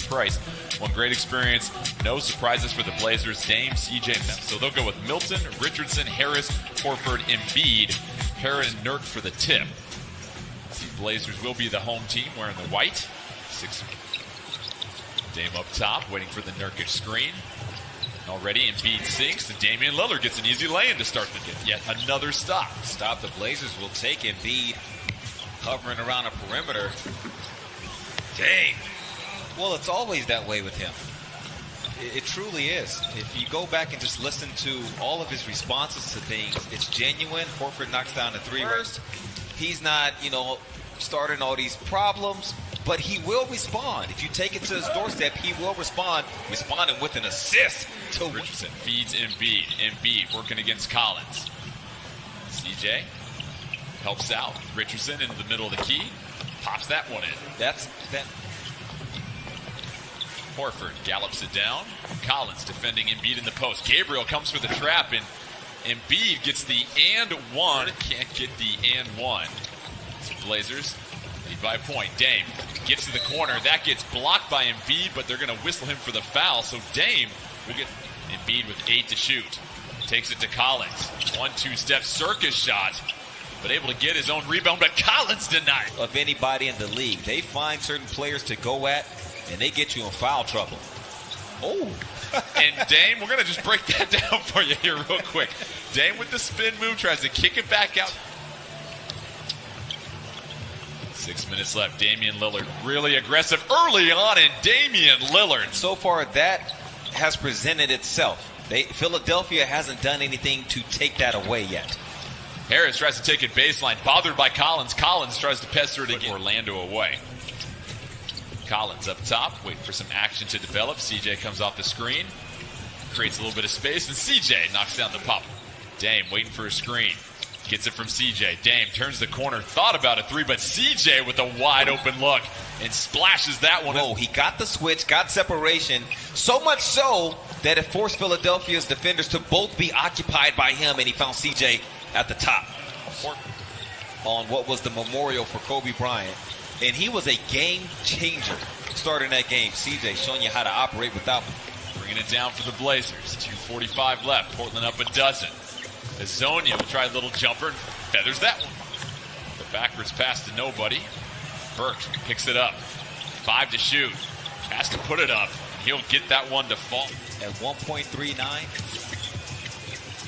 Price. One great experience, no surprises for the Blazers. Dame, CJ. So they'll go with Milton, Richardson, Harris, Horford, Embiid, Harris, and Nurk for the tip. The Blazers will be the home team wearing the white. Dame up top, waiting for the Nurkic screen. Already Embiid sinks, and Damian Lillard gets an easy lay-in to start the game. Yet another stop. Stop the Blazers will take Embiid hovering around a perimeter. Dang. Well, it's always that way with him. It truly is. If you go back and just listen to all of his responses to things, it's genuine. Horford knocks down the three first. He's not, starting all these problems, but he will respond. If you take it to his doorstep, he will respond. Responding with an assist to Richardson feeds Embiid. Embiid working against Collins. CJ helps out. Richardson into the middle of the key. Pops that one in. That's that. Horford gallops it down. Collins defending Embiid in the post. Gabriel comes for the trap, and Embiid gets the and one. Can't get the and one. So Blazers lead by a point. Dame gets to the corner. That gets blocked by Embiid, but they're going to whistle him for the foul. So Dame will get Embiid with 8 to shoot. Takes it to Collins. 1-2 step circus shot, but able to get his own rebound, but Collins denied. Of anybody in the league, they find certain players to go at, and they get you in foul trouble. Oh. And Dame, we're going to just break that down for you here real quick. Dame with the spin move, tries to kick it back out. 6 minutes left. Damian Lillard really aggressive early on, and Damian Lillard. So far, that has presented itself. Philadelphia hasn't done anything to take that away yet. Harris tries to take it baseline, bothered by Collins. Collins tries to pester it again. Orlando away. Collins up top, waiting for some action to develop. CJ comes off the screen, creates a little bit of space, and CJ knocks down the pop. Dame waiting for a screen. Gets it from CJ. Dame turns the corner, thought about a three, but CJ with a wide open look and splashes that one. Whoa, he got the switch, got separation, so much so that it forced Philadelphia's defenders to both be occupied by him, and he found CJ at the top on what was the memorial for Kobe Bryant. And he was a game changer starting that game. CJ showing you how to operate without him. Bringing it down for the Blazers. 2:45 left. Portland up a dozen. Hezonja will try a little jumper and feathers that one. The backwards pass to nobody. Burks picks it up. 5 to shoot. Has to put it up. He'll get that one to fall. At 1.39.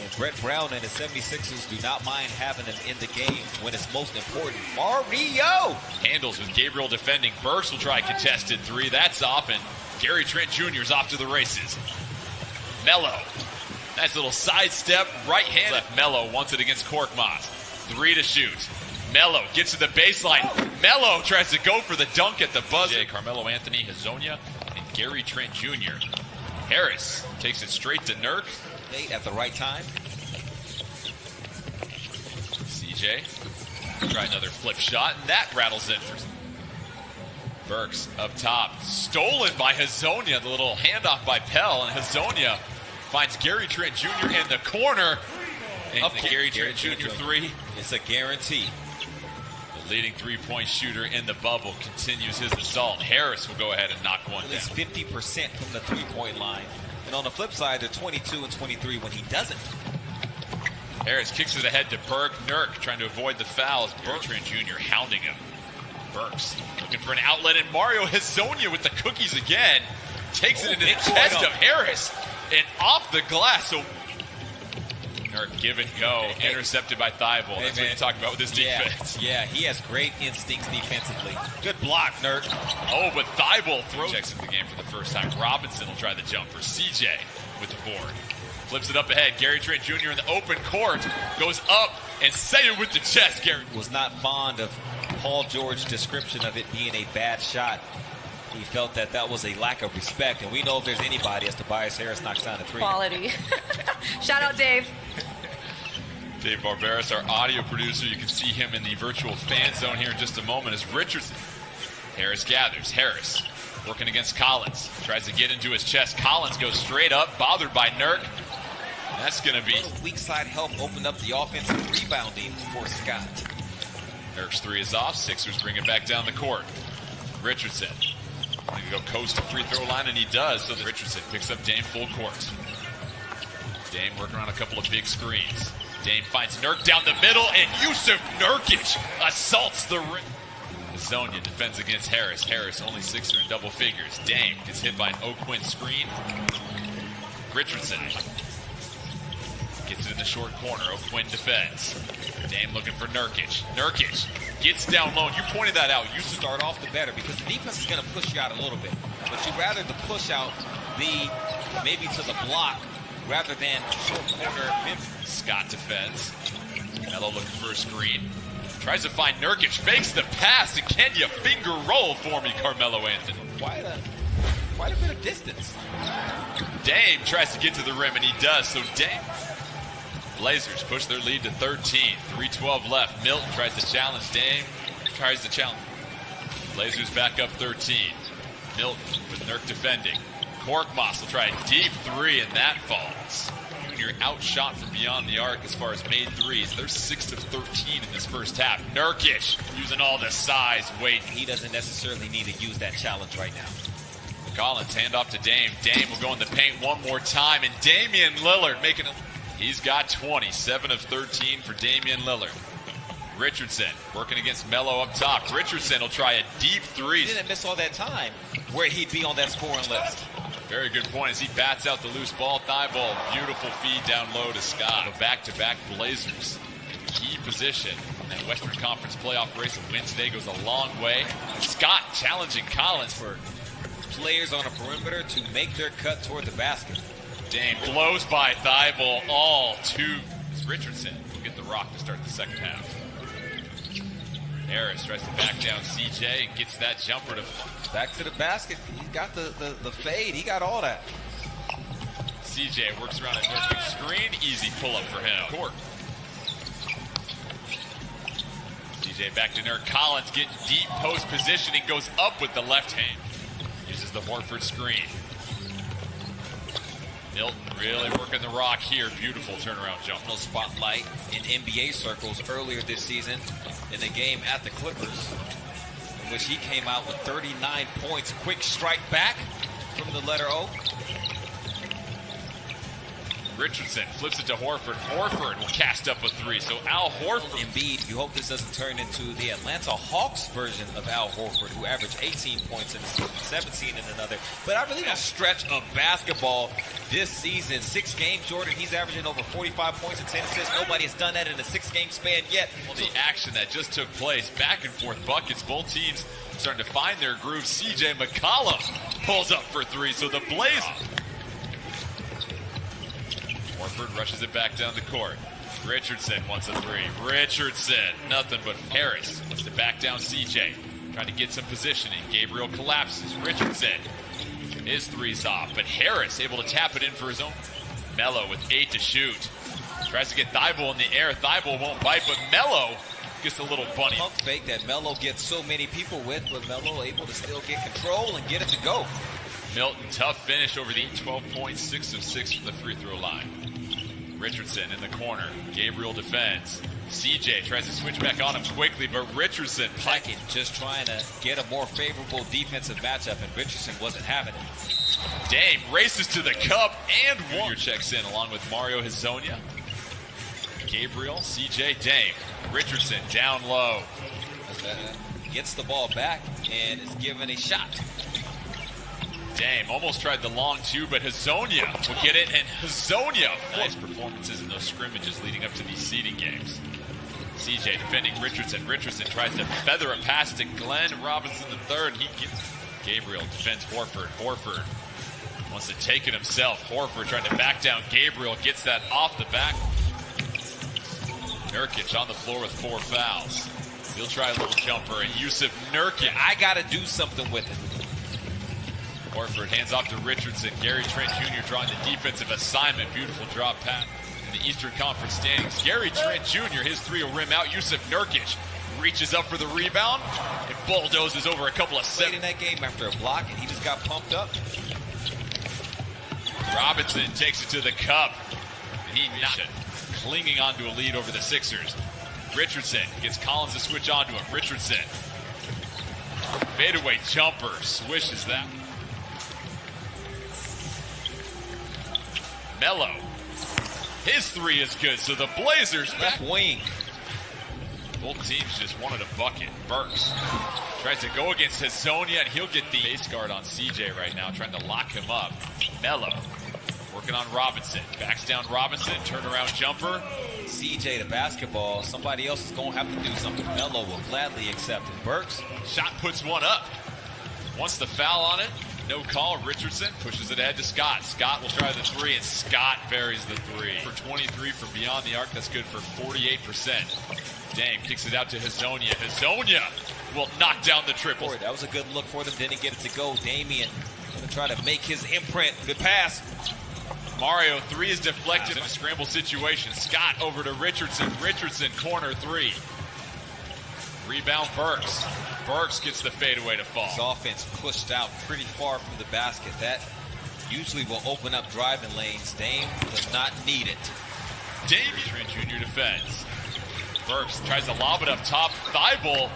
And Brett Brown and the 76ers do not mind having him in the game when it's most important. Mario! Handles with Gabriel defending. Burks will try a contested three. That's off, and Gary Trent Jr. is off to the races. Melo. Nice little sidestep, right hand. Left Melo wants it against Korkmaz. 3 to shoot. Melo gets to the baseline. Melo tries to go for the dunk at the buzzer. Carmelo Anthony, Hezonja, and Gary Trent Jr. Harris takes it straight to Nurk. At the right time. CJ try another flip shot, and that rattles in. Burks up top. Stolen by Hezonja. The little handoff by Pell, and Hezonja finds Gary Trent Jr. in the corner. And the Gary Trent Jr. three. It's a guarantee. The leading three-point shooter in the bubble continues his assault. Harris will go ahead and knock one down. At least 50% from the three-point line. And on the flip side, they're 22 and 23 when he doesn't. Harris kicks it ahead to Burke. Nurk trying to avoid the fouls. Gary Trent Jr. hounding him. Burks looking for an outlet, and Mario Hezonja with the cookies again. Takes it into the chest of Harris. And off the glass. So Nurk give and go. Intercepted by Thibault. That's what you talk about with this defense. Yeah, he has great instincts defensively. Good block, Nurk. Oh, but Thibault checks in the game for the first time. Robinson will try the jumper. CJ with the board. Flips it up ahead. Gary Trent Jr. in the open court. Goes up and say it with the chest. Gary was not fond of Paul George's description of it being a bad shot. He felt that that was a lack of respect. And we know if there's anybody as Tobias Harris knocks down a three. Quality. Shout out, Dave. Dave Barberis, our audio producer. You can see him in the virtual fan zone here in just a moment as Richardson. Harris gathers. Harris working against Collins. Tries to get into his chest. Collins goes straight up, bothered by Nurk. That's going to be... Weak side help open up the offensive rebounding for Scott. Nurk's three is off. Sixers bring it back down the court. Richardson Wanting to go coast to free throw line, and he does. So Richardson picks up Dame full court. Dame working on a couple of big screens. Dame finds Nurk down the middle, and Jusuf Nurkic assaults the rim. Hezonja defends against Harris. Harris only sixer in double figures. Dame gets hit by an O'Quinn screen. Richardson gets it in the short corner. O'Quinn defends. Dame looking for Nurkic. Nurkic gets down low. You pointed that out. You Start off the better because the defense is going to push you out a little bit. But you'd rather the push out be maybe to the block rather than short corner. Scott defends. Melo looking for a screen. Tries to find Nurkic. Fakes the pass. And can you finger roll for me, Carmelo Anthony? Quite a bit of distance. Dame tries to get to the rim, and he does. So Dame. Blazers push their lead to 13. 3:12 left. Milton tries to challenge. Dame tries to challenge. Blazers back up 13. Milton with Nurk defending. Korkmaz will try a deep three, and that falls. Junior outshot from beyond the arc as far as made threes. They're 6 of 13 in this first half. Nurkic using all the size, weight. He doesn't necessarily need to use that challenge right now. Collins hand off to Dame. Dame will go in the paint one more time, and Damian Lillard making it. He's got 20, 7 of 13 for Damian Lillard. Richardson working against Melo up top. Richardson will try a deep three. He didn't miss all that time where he'd be on that scoring list. Very good point as he bats out the loose ball. Thibault, beautiful feed down low to Scott. Back-to-back Blazers. Key position in that Western Conference playoff race. A win today goes a long way. Scott challenging Collins for players on a perimeter to make their cut toward the basket. Dame blows by Thibault all to Richardson. Will get the rock to start the second half. Harris tries to back down CJ and gets that jumper to back to the basket. He got the fade. He got all that. CJ works around a Nurkic screen. Easy pull up for him. Court. CJ back to Nurk. Collins getting deep post positioning. Goes up with the left hand. Uses the Horford screen. Milton really working the rock here. Beautiful turnaround jump. No spotlight in NBA circles earlier this season in the game at the Clippers, in which he came out with 39 points. Quick strike back from the letter O. Richardson flips it to Horford. Horford will cast up a three. So Al Horford. Embiid, you hope this doesn't turn into the Atlanta Hawks version of Al Horford, who averaged 18 points in the season, 17 in another. But I really don't stretch of basketball this season. 6 games, Jordan, he's averaging over 45 points and 10 assists. Nobody has done that in a 6-game span yet. Well, the action that just took place, back and forth buckets, both teams starting to find their groove. CJ McCollum pulls up for three. So the Blazers. Horford rushes it back down the court. Richardson wants a three. Richardson, nothing but Harris wants to back down CJ. Trying to get some positioning. Gabriel collapses. Richardson, his three's off, but Harris able to tap it in for his own. Melo with 8 to shoot. Tries to get Thibault in the air. Thibault won't bite, but Melo gets a little bunny. Pump fake that Melo gets so many people with, but Melo able to still get control and get it to go. Milton, tough finish over the 12 points, 6 of 6 from the free throw line. Richardson in the corner. Gabriel defends. CJ tries to switch back on him quickly, but Richardson Puckett just trying to get a more favorable defensive matchup, and Richardson wasn't having it. Dame races to the cup and one. Checks in along with Mario Hezonja. Gabriel, CJ, Dame. Richardson down low. Gets the ball back and is given a shot. Dame almost tried the long two, but Hezonja will get it, and Hezonja. Nice performances in those scrimmages leading up to these seeding games. CJ defending Richardson. Richardson tries to feather a pass to Glenn Robinson III, and he gets. Gabriel defends Horford. Horford wants to take it himself. Horford trying to back down Gabriel, gets that off the back. Nurkic on the floor with 4 fouls. He'll try a little jumper, and Jusuf Nurkic. I got to do something with it. Horford hands off to Richardson. Gary Trent Jr. drawing the defensive assignment. Beautiful drop pass in the Eastern Conference standings. Gary Trent Jr., his three will rim out. Jusuf Nurkic reaches up for the rebound and bulldozes over a couple of Late in that game after a block, and he just got pumped up. Robinson takes it to the cup. And he not clinging onto a lead over the Sixers. Richardson gets Collins to switch onto him. Richardson Fadeaway jumper, swishes that. Melo. His three is good, so the Blazers Left wing. Both teams just wanted a bucket. Burks tries to go against Hezonja, and he'll get the face guard on CJ right now, trying to lock him up. Melo working on Robinson. Backs down Robinson, turnaround jumper. CJ to basketball. Somebody else is going to have to do something. Melo will gladly accept it. Burks. Shot puts one up. Wants the foul on it. No call. Richardson pushes it ahead to Scott. Scott will try the three, and Scott buries the three. For 23 from beyond the arc, that's good for 48%. Dame kicks it out to Hezonja. Hezonja will knock down the triple. That was a good look for them. Didn't get it to go. Damian going to try to make his imprint. Good pass. Mario, three is deflected in a scramble situation. Scott over to Richardson. Richardson, corner three. Rebound Burks. Burks gets the fadeaway to fall. His offense pushed out pretty far from the basket. That usually will open up driving lanes. Dame does not need it. Damian Trent Jr. defends. Burks tries to lob it up top. Thibault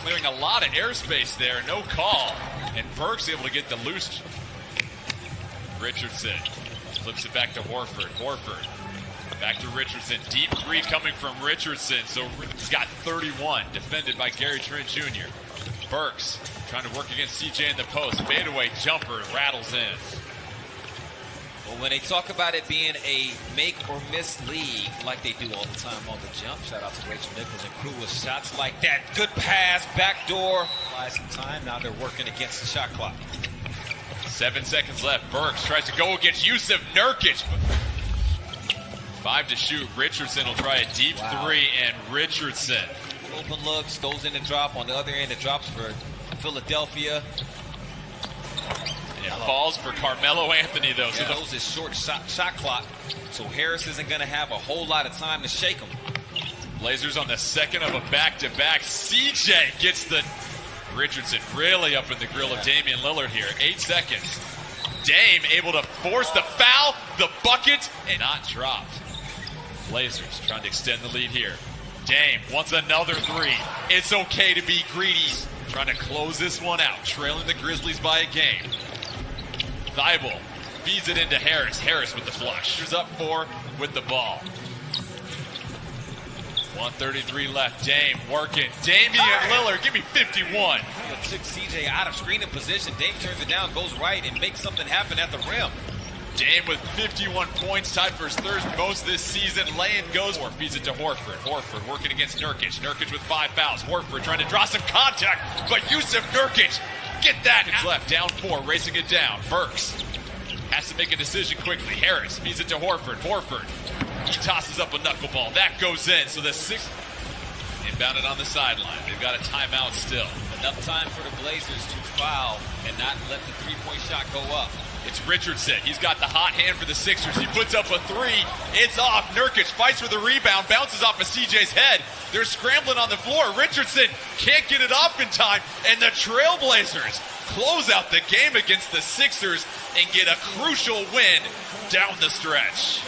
clearing a lot of airspace there. No call. And Burks able to get the loose. Richardson flips it back to Horford. Horford back to Richardson. Deep three coming from Richardson. So he's got 31. Defended by Gary Trent Jr. Burks trying to work against CJ in the post. Fadeaway jumper rattles in. Well, when they talk about it being a make or miss league, like they do all the time on the jump, shout out to Rachel Nichols and crew with shots like that. Good pass, backdoor. Buy some time. Now they're working against the shot clock. 7 seconds left. Burks tries to go against Yusuf Nurkic. 5 to shoot. Richardson will try a deep three, and Richardson. Open looks, goes in the drop. On the other end, it drops for Philadelphia. It falls for Carmelo Anthony, though. Yeah, those is short shot clock, so Harris isn't going to have a whole lot of time to shake him. Blazers on the second of a back-to-back. CJ gets the Richardson really up in the grill of Damian Lillard here. 8 seconds. Dame able to force the foul, the bucket, and not dropped. Blazers trying to extend the lead here. Dame wants another three. It's okay to be greedy. Trying to close this one out, trailing the Grizzlies by a game. Thibault feeds it into Harris. Harris with the flush. He's up 4 with the ball. 1:33 left. Dame working. Damian Lillard, give me 51. Took CJ out of screening position. Dame turns it down, goes right, and makes something happen at the rim. Dame with 51 points, tied for his third most this season. Lay-in goes, or feeds it to Horford. Horford working against Nurkic. Nurkic with 5 fouls. Horford trying to draw some contact, but Yusuf Nurkic, get that. It's left, down 4, racing it down. Burks has to make a decision quickly. Harris feeds it to Horford. Horford, he tosses up a knuckleball. That goes in, so the 6 inbounded on the sideline. They've got a timeout still. Enough time for the Blazers to foul and not let the three-point shot go up. It's Richardson. He's got the hot hand for the Sixers. He puts up a three. It's off. Nurkic fights for the rebound. Bounces off of CJ's head. They're scrambling on the floor. Richardson can't get it off in time. And the Trailblazers close out the game against the Sixers and get a crucial win down the stretch.